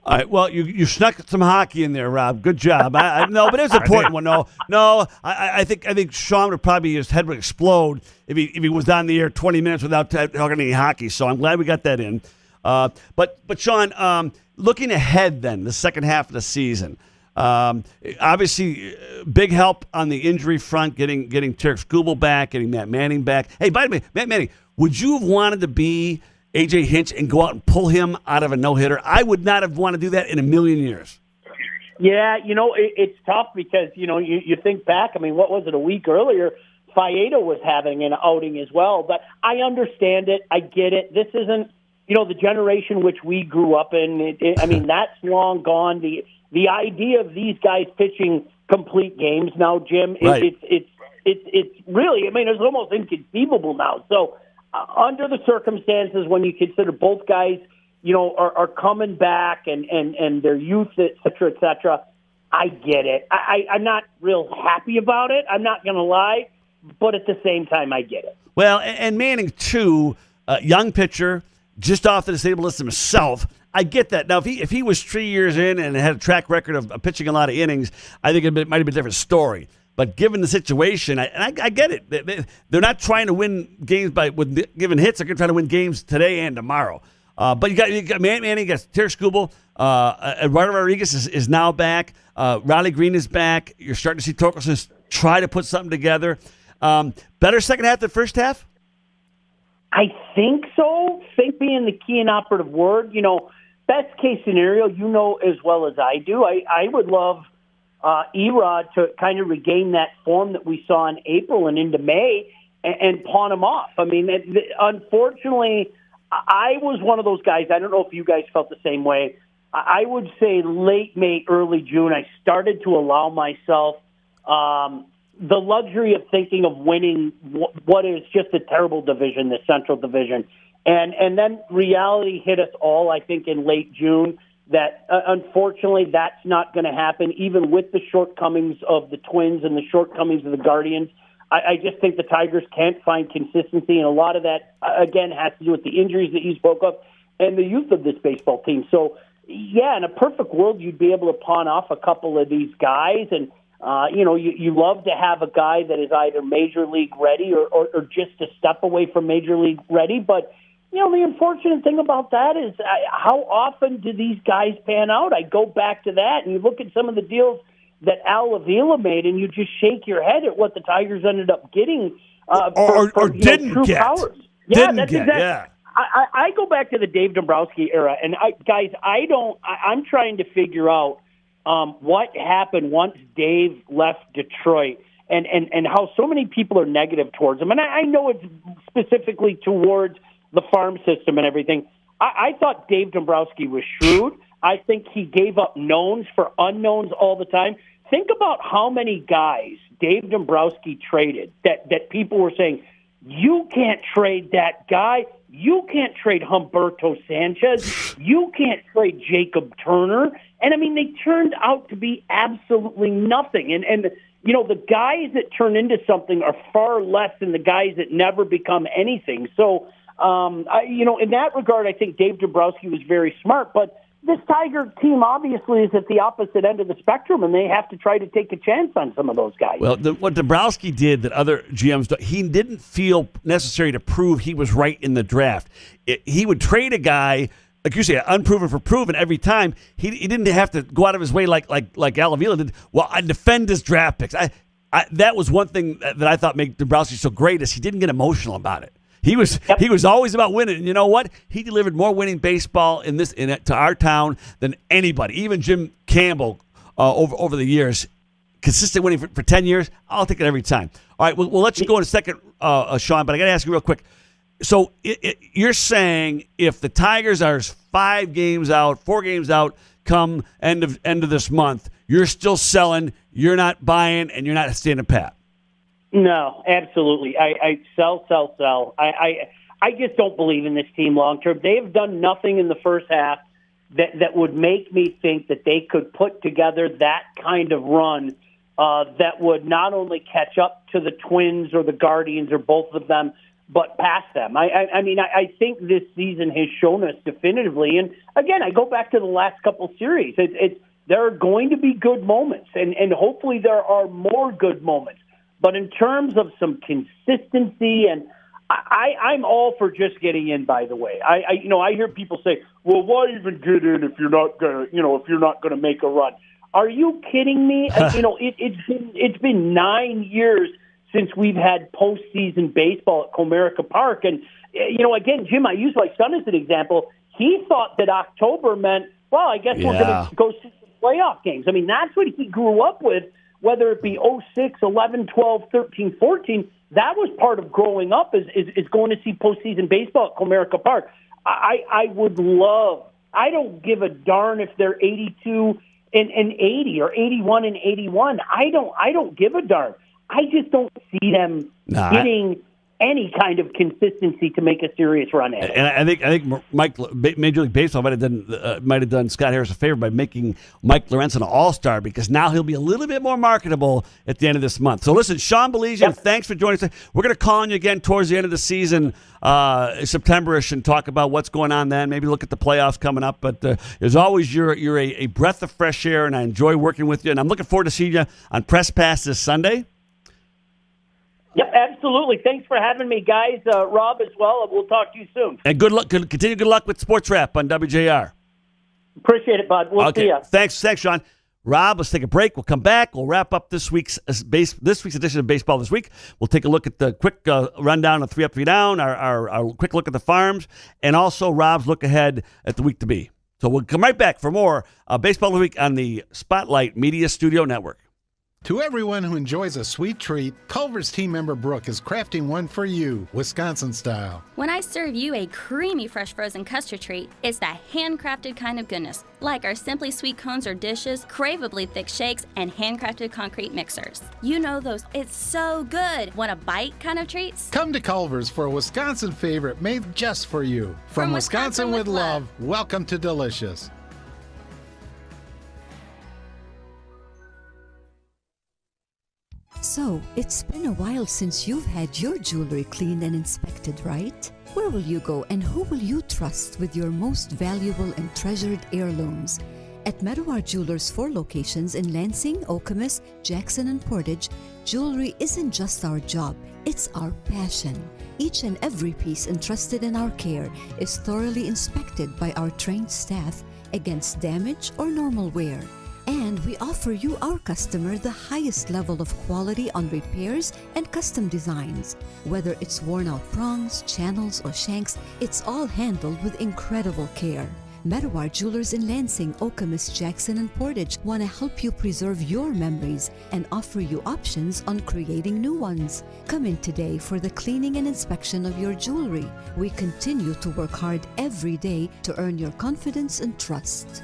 All right. Well, you snuck some hockey in there, Rob. Good job. No, but it's an important one. No. I think Sean would probably, his head would explode if he was on the air 20 minutes without talking any hockey. So I'm glad we got that in. But Sean, looking ahead then, the second half of the season, obviously big help on the injury front, getting Tarek Skubal back, getting Matt Manning back. Hey, by the way, Matt Manning, would you have wanted to be A.J. Hinch and go out and pull him out of a no-hitter? I would not have wanted to do that in a million years. Yeah, it's tough because, you think back, I mean, what was it, a week earlier, Faedo was having an outing as well. But I understand it. I get it. This isn't, the generation which we grew up in. I mean, that's long gone. The idea of these guys pitching complete games now, Jim, right. it's really, I mean, it's almost inconceivable now. So under the circumstances, when you consider both guys, are coming back and their youth, et cetera, I get it. I'm not real happy about it. I'm not going to lie, but at the same time, I get it. Well, and Manning, too, young pitcher, just off the disabled list himself. I get that. Now, if he was 3 years in and had a track record of pitching a lot of innings, I think it might have been a different story. But given the situation, I get it. They're not trying to win games with giving hits. They're going to try to win games today and tomorrow. But you got Manning, you got Terry Skubal. Eduardo Rodriguez is now back. Riley Green is back. You're starting to see Torkelson try to put something together. Better second half than first half? I think so. Think being the key and operative word. Best case scenario, as well as I do. I would love Erod to kind of regain that form that we saw in April and into May and pawn him off. I mean, unfortunately, I was one of those guys. I don't know if you guys felt the same way. I would say late May, early June, I started to allow myself the luxury of thinking of winning what is just a terrible division, the Central Division. And then reality hit us all, I think, in late June, that unfortunately that's not going to happen, even with the shortcomings of the Twins and the shortcomings of the Guardians. I just think the Tigers can't find consistency, and a lot of that, again, has to do with the injuries that you spoke of and the youth of this baseball team. So, yeah, in a perfect world, you'd be able to pawn off a couple of these guys, and you love to have a guy that is either Major League ready or just a step away from Major League ready. But, the unfortunate thing about that is how often do these guys pan out? I go back to that, and you look at some of the deals that Al Avila made, and you just shake your head at what the Tigers ended up getting or didn't true get. Powers. Yeah, that's exactly. Yeah. I go back to the Dave Dombrowski era, and I'm trying to figure out what happened once Dave left Detroit, and how so many people are negative towards him. And I know it's specifically towards the farm system and everything. I thought Dave Dombrowski was shrewd. I think he gave up knowns for unknowns all the time. Think about how many guys Dave Dombrowski traded that people were saying, you can't trade that guy. You can't trade Humberto Sanchez. You can't trade Jacob Turner. And, I mean, they turned out to be absolutely nothing. And the guys that turn into something are far less than the guys that never become anything. So, in that regard, I think Dave Dombrowski was very smart. But this Tiger team obviously is at the opposite end of the spectrum, and they have to try to take a chance on some of those guys. Well, what Dombrowski did that other GMs don't, he didn't feel necessary to prove he was right in the draft. He would trade a guy, like you say, unproven for proven every time. He didn't have to go out of his way like Al Avila did. Well, I defend his draft picks. That was one thing that I thought made Dombrowski so great is he didn't get emotional about it. He was always about winning, and you know what? He delivered more winning baseball to our town than anybody. Even Jim Campbell over the years, consistent winning for 10 years. I'll take it every time. All right, we'll let you go in a second, Sean, but I got to ask you real quick. So you're saying if the Tigers are 4 games out, come end of this month, you're still selling, you're not buying, and you're not standing pat? No, absolutely. I sell. I just don't believe in this team long term. They have done nothing in the first half that would make me think that they could put together that kind of run that would not only catch up to the Twins or the Guardians or both of them, but pass them. I think this season has shown us definitively. And again, I go back to the last couple series. There are going to be good moments, and hopefully there are more good moments. But in terms of some consistency, and I'm all for just getting in. By the way, I hear people say, "Well, why even get in if you're not gonna make a run?" Are you kidding me? It's been 9 years since we've had postseason baseball at Comerica Park, and again, Jim, I use my son as an example. He thought that October meant, well, I guess we're going to go see some playoff games. I mean, that's what he grew up with. Whether it be 06, 11, 12, 13, 14, that was part of growing up is going to see postseason baseball at Comerica Park. I would love, I don't give a darn if they're 82 and 80 or 81 and 81. I don't give a darn. I just don't see them getting any kind of consistency to make a serious run at it. And I think Major League Baseball might have done Scott Harris a favor by making Mike Lorenzen an all-star, because now he'll be a little bit more marketable at the end of this month. So listen, Sean Baligian, thanks for joining us. We're going to call on you again towards the end of the season, September-ish, and talk about what's going on then. Maybe look at the playoffs coming up. But as always, you're a breath of fresh air, and I enjoy working with you. And I'm looking forward to seeing you on Press Pass this Sunday. Yep, absolutely. Thanks for having me, guys. Rob as well. We'll talk to you soon. And good luck. Continue good luck with Sports Wrap on WJR. Appreciate it, bud. We'll see you. Thanks, Sean. Rob, let's take a break. We'll come back. We'll wrap up this week's edition of Baseball This Week. We'll take a look at the quick rundown of 3 Up, 3 Down, our quick look at the farms, and also Rob's look ahead at the week to be. So we'll come right back for more Baseball This Week on the Spotlight Media Studio Network. To everyone who enjoys a sweet treat, Culver's team member Brooke is crafting one for you, Wisconsin style. When I serve you a creamy fresh frozen custard treat, it's the handcrafted kind of goodness, like our Simply Sweet cones or dishes, craveably thick shakes, and handcrafted concrete mixers. You know those, it's so good. Want a bite kind of treats? Come to Culver's for a Wisconsin favorite made just for you. From Wisconsin with love, welcome to Delicious. So, it's been a while since you've had your jewelry cleaned and inspected, right? Where will you go and who will you trust with your most valuable and treasured heirlooms? At Meadowar Jewelers' 4 locations in Lansing, Okemos, Jackson, and Portage, jewelry isn't just our job, it's our passion. Each and every piece entrusted in our care is thoroughly inspected by our trained staff against damage or normal wear. And we offer you, our customer, the highest level of quality on repairs and custom designs. Whether it's worn out prongs, channels, or shanks, it's all handled with incredible care. Meadowar Jewelers in Lansing, Okemos, Jackson, and Portage want to help you preserve your memories and offer you options on creating new ones. Come in today for the cleaning and inspection of your jewelry. We continue to work hard every day to earn your confidence and trust.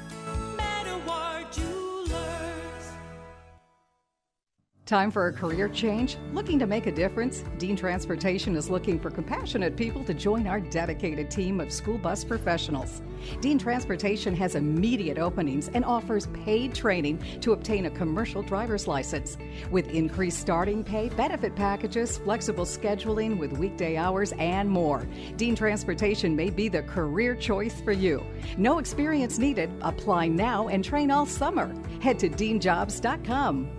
Time for a career change? Looking to make a difference? Dean Transportation is looking for compassionate people to join our dedicated team of school bus professionals. Dean Transportation has immediate openings and offers paid training to obtain a commercial driver's license. With increased starting pay, benefit packages, flexible scheduling with weekday hours, and more, Dean Transportation may be the career choice for you. No experience needed. Apply now and train all summer. Head to deanjobs.com.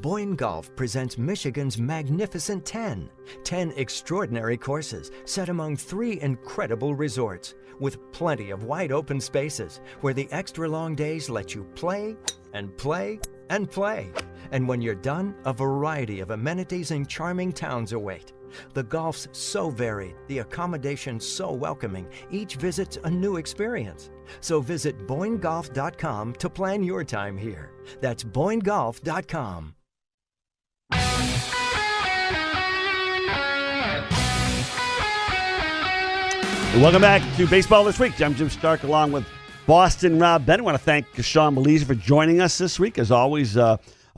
Boyne Golf presents Michigan's Magnificent 10. 10 extraordinary courses set among 3 incredible resorts with plenty of wide open spaces where the extra long days let you play and play and play. And when you're done, a variety of amenities and charming towns await. The golf's so varied, the accommodations so welcoming, each visit's a new experience. So visit BoyneGolf.com to plan your time here. That's BoyneGolf.com. Welcome back to Baseball This Week. I'm Jim Stark along with Boston Rob Bennett. I want to thank Sean Baligian for joining us this week. As always, a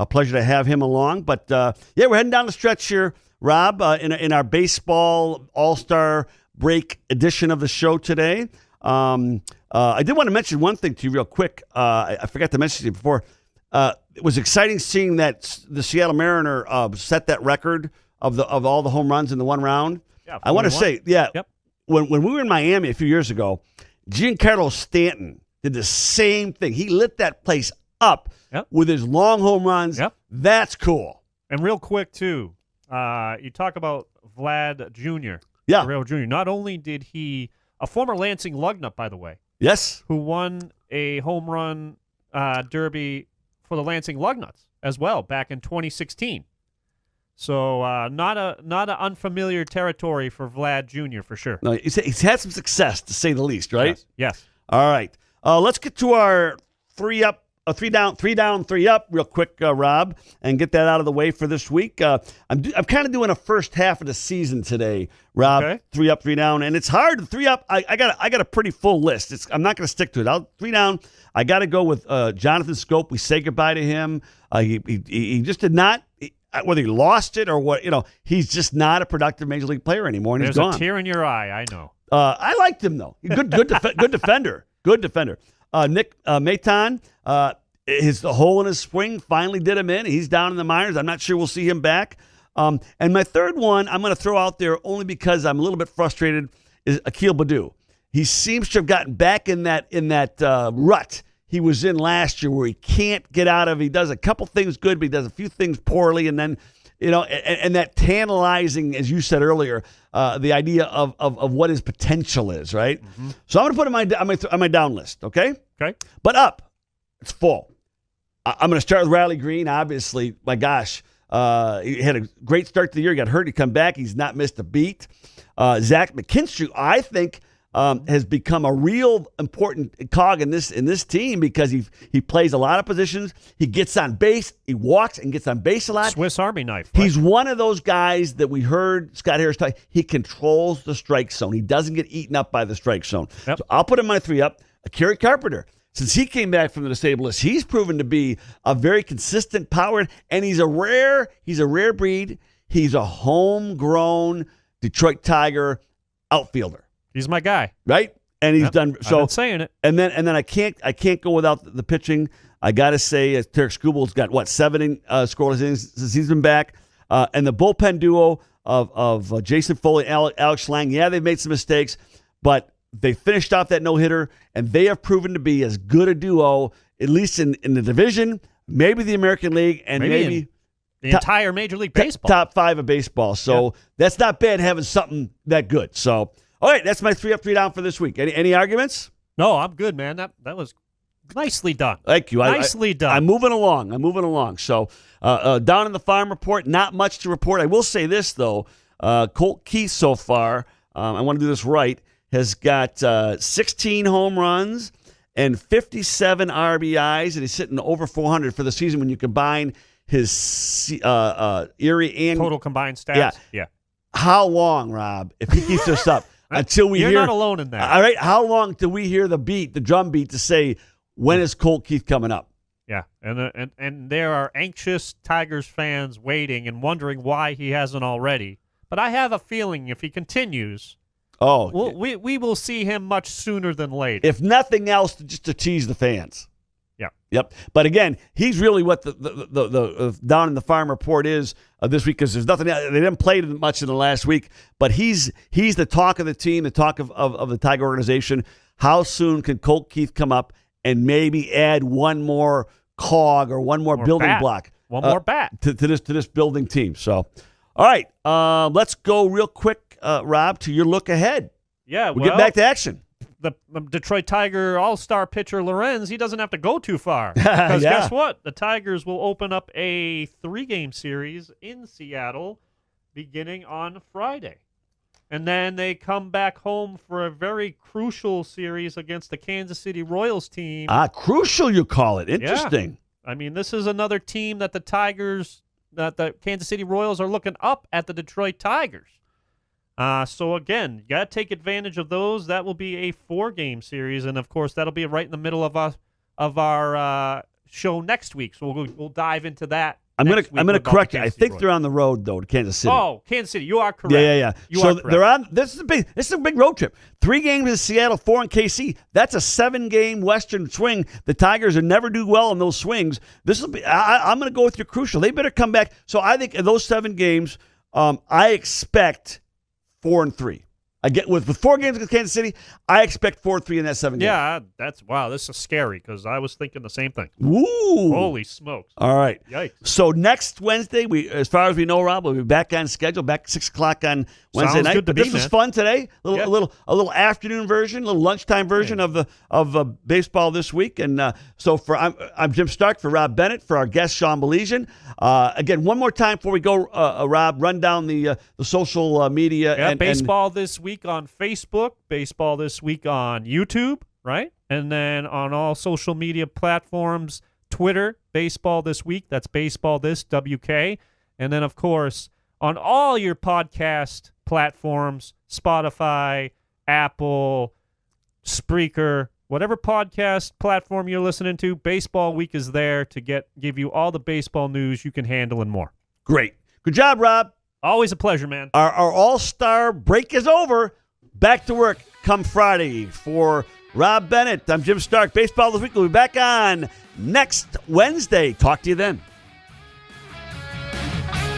pleasure to have him along. But, yeah, we're heading down the stretch here, Rob, in our baseball all-star break edition of the show today. I did want to mention one thing to you real quick. I forgot to mention it before. It was exciting seeing that the Seattle Mariner set that record of all the home runs in the one round. Yeah, I want to say, Yep. When we were in Miami a few years ago, Giancarlo Stanton did the same thing. He lit that place up with his long home runs. Yep. That's cool. And real quick, too, you talk about Vlad Jr. Yeah. Guerrero Jr. Not only did he, a former Lansing Lugnut, by the way. Yes. Who won a home run derby for the Lansing Lugnuts as well back in 2016. So not an unfamiliar territory for Vlad Jr. for sure. No, he's had some success, to say the least, right? Yes. All right. Let's get to our 3 up, 3 down, 3 down, 3 up real quick, Rob, and get that out of the way for this week. I'm kind of doing a first half of the season today, Rob. Okay. 3 up, 3 down, and it's hard. 3 up, I got a pretty full list. I'm not going to stick to it. 3 down. I got to go with Jonathan Scope. We say goodbye to him. He just did not. whether he lost it or what, he's just not a productive major league player anymore, and There's he's gone. a tear in your eye, I know. I liked him though. Good defender. Good defender. Nick Maton, the hole in his swing finally did him in. He's down in the minors. I'm not sure we'll see him back. And my third one, I'm going to throw out there only because I'm a little bit frustrated, is Akil Baddoo. He seems to have gotten back in that rut he was in last year where he can't get out of. He does a couple things good, but he does a few things poorly. And then, and that tantalizing, as you said earlier, the idea of what his potential is, right? Mm-hmm. So I'm going to put him on my down list, okay? Okay. But up, it's full. I'm going to start with Riley Green, obviously. My gosh, he had a great start to the year. He got hurt. He come back. He's not missed a beat. Zach McKinstry, I think, has become a real important cog in this team because he plays a lot of positions. He gets on base. He walks and gets on base a lot. Swiss Army knife. Right? He's one of those guys that we heard Scott Harris talk. He controls the strike zone. He doesn't get eaten up by the strike zone. Yep. So I'll put him my 3 up. Kerry Carpenter. Since he came back from the disabled list, he's proven to be a very consistent power, and he's a rare breed. He's a homegrown Detroit Tiger outfielder. He's my guy, right? And he's done so. I've been saying it. And then I can't go without the pitching. I got to say, Tarek Skubal's got 7 scoreless innings since he's been back, and the bullpen duo of Jason Foley, and Alex Lang. Yeah, they've made some mistakes, but they finished off that no-hitter, and they have proven to be as good a duo, at least in the division, maybe the American League, and maybe the entire Major League Baseball. Top 5 of baseball. So that's not bad having something that good. So, all right, that's my 3 up, 3 down for this week. Any arguments? No, I'm good, man. That was nicely done. Thank you. Nicely done. I'm moving along. So down in the farm report, not much to report. I will say this, though. Colt Keith so far, I want to do this right, has got 16 home runs and 57 RBIs, and he's sitting over 400 for the season when you combine his Erie and total combined stats. Yeah. How long, Rob, if he keeps this up, until we You're hear? You're not alone in that. All right. How long till we hear the drum beat to say when is Colt Keith coming up? Yeah, and there are anxious Tigers fans waiting and wondering why he hasn't already. But I have a feeling if he continues. We will see him much sooner than later. If nothing else, just to tease the fans. Yeah. Yep. But again, he's really what the down in the farm report is this week because there's nothing. They didn't play much in the last week, but he's the talk of the team, the talk of the Tiger organization. How soon can Colt Keith come up and maybe add one more cog or one more building bat. block, one more bat to this building team? So, all right, let's go real quick. Rob, to your look ahead. Yeah, we'll get back to action. The Detroit Tiger all-star pitcher Lorenz, he doesn't have to go too far. Because guess what? The Tigers will open up a 3-game series in Seattle beginning on Friday. And then they come back home for a very crucial series against the Kansas City Royals team. Crucial you call it. Interesting. Yeah. I mean, this is another team that the Kansas City Royals are looking up at the Detroit Tigers. So again, you got to take advantage of those. That will be a 4-game series, and of course, that'll be right in the middle of our show next week. So we'll dive into that. I'm gonna correct you. I think they're on the road though to Kansas City. Oh, Kansas City, you are correct. Yeah. You so are correct. they're on. This is a big road trip. 3 games in Seattle, 4 in KC. That's a 7-game Western swing. The Tigers never do well in those swings. This will be. I'm going to go with your crucial. They better come back. So I think in those 7 games, I expect 4-3. Again, with 4 games against Kansas City, I expect 4-3 in that 7 games. Yeah, this is scary because I was thinking the same thing. Ooh. Holy smokes. All right. Yikes. So next Wednesday, as far as we know, Rob, we'll be back on schedule, back at 6 o'clock on Wednesday Sounds night. good to But me, this was man. fun today. A little afternoon version, a little lunchtime version of baseball this week. And so I'm Jim Stark for Rob Bennett, for our guest Sean Belizean. Again, one more time before we go, Rob, run down the social media. Yeah, baseball this week on Facebook, baseball this week on YouTube, right? And then on all social media platforms, Twitter, baseball this week. That's baseball this, WK. And then, of course, on all your podcast platforms, Spotify, Apple, Spreaker, whatever podcast platform you're listening to, Baseball Week is there to give you all the baseball news you can handle and more. Great. Good job, Rob. Always a pleasure, man. Our All-Star break is over. Back to work come Friday. For Rob Bennett, I'm Jim Stark. Baseball This Week will be back on next Wednesday. Talk to you then.